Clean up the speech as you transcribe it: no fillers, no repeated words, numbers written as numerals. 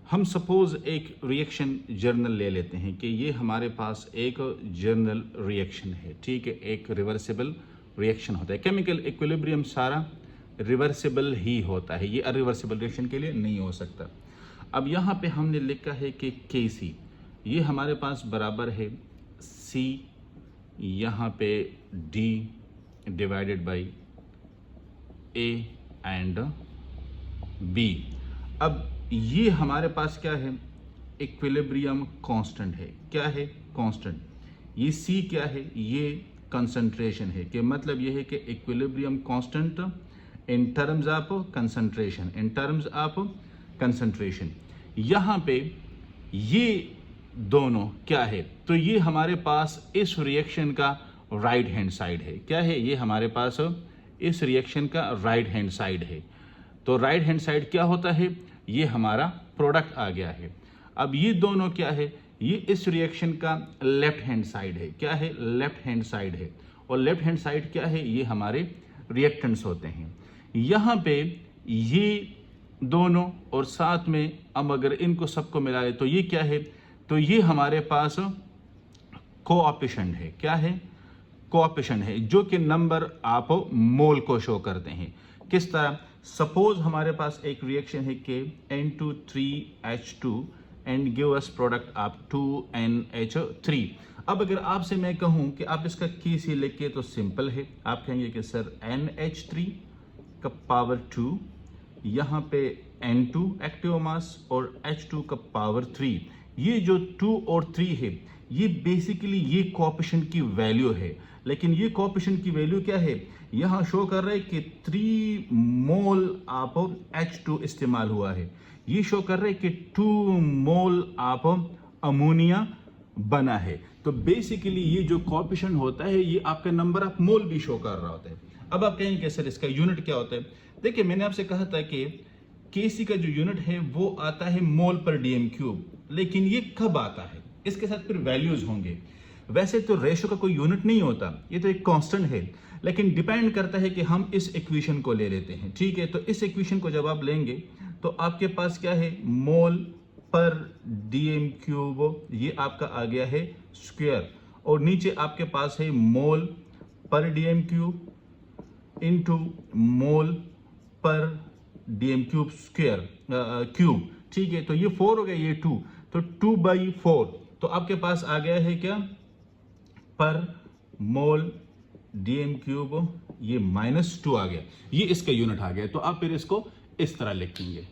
हम सपोज एक reaction journal ले लेते हैं कि ये हमारे पास एक जर्नल रिएक्शन है, ठीक है, एक रिवर्सिबल रिएक्शन होता है। केमिकल इक्विलिब्रियम सारा रिवर्सिबल ही होता है, ये अरिवर्सिबल रिएक्शन के लिए नहीं हो सकता। अब यहाँ पे हमने लिखा है कि Kc ये हमारे पास बराबर है C यहाँ पे D divided by A and B। अब ये हमारे पास क्या है, इक्विलिब्रियम कांस्टेंट है। क्या है? कांस्टेंट। ये C क्या है? ये कंसंट्रेशन है, कि मतलब ये है कि equilibrium constant in terms of concentration, in terms of concentration. यहाँ पे ये दोनों क्या है, तो ये हमारे पास इस रिएक्शन का राइट हैंड साइड है। क्या है? ये हमारे पास इस रिएक्शन का राइट हैंड साइड है। तो राइट हैंड साइड क्या होता है? ये हमारा प्रोडक्ट आ गया है। अब ये दोनों क्या है? ये इस रिएक्शन का लेफ्ट हैंड साइड है। क्या है? लेफ्ट हैंड साइड है। और लेफ्ट हैंड साइड क्या है? ये हमारे रिएक्टेंट्स होते हैं। यहाँ पे ये दोनों और साथ में अब अगर इनको सबको मिला ले तो ये क्या है? तो ये हमारे पास कोऑफिशिएंट है। क्या है? कोऑफिशिएंट है, जो कि नंबर आप मोल को शो करते हैं। किस तरह? सपोज हमारे पास एक रिएक्शन है कि N2 3H2 and give us product of 2NH3। अब अगर आपसे मैं कहूं कि आप इसका Kc लिखिए तो सिंपल है, आप कहेंगे कि सर NH3 का पावर 2, यहाँ पे N2 एक्टिव मास और H2 का पावर 3। ये जो 2 और 3 है ये बेसिकली ये कोऑफिशिएंट की वैल्यू है। लेकिन ये कोऑफिशिएंट की वैल्यू क्या है? यहाँ शो कर रहा है कि 3 मोल ऑफ H2 इस्तेमाल हुआ है। ये शो कर रहा है कि 2 मोल ऑफ अमोनिया बना है। तो बेसिकली ये जो कोऑफिशिएंट होता है ये आपका नंबर ऑफ मोल भी शो कर रहा होता है। अब आप कहेंगे कि सर इसका यूनिट क्या होता है? देखिए, मैंने आपसे कहा था कि Kc का जो यूनिट है वो आता है मोल पर डीएम क्यूब। लेकिन ये कब आता है? इसके साथ फिर वैल्यूज होंगे। वैसे तो रेशो का कोई यूनिट नहीं होता, ये तो एक कांस्टेंट है, लेकिन डिपेंड करता है कि हम इस इक्वेशन को ले लेते हैं। ठीक है, तो इस इक्वेशन को जब आप लेंगे तो आपके पास क्या है? मोल पर डीएम क्यूब, ये आपका आ गया है स्क्वायर, और नीचे आपके पास है मोल पर डीएम क्यूब इनटू मोल पर डीएम क्यूब स्क्वायर क्यूब। ठीक है, तो ये 4 हो गया, ये 2, तो 2/4। तो आपके पास आ गया है क्या? पर मोल डीएम क्यूब, ये -2 आ गया, ये इसका यूनिट आ गया। तो आप फिर इसको इस तरह लिखेंगे।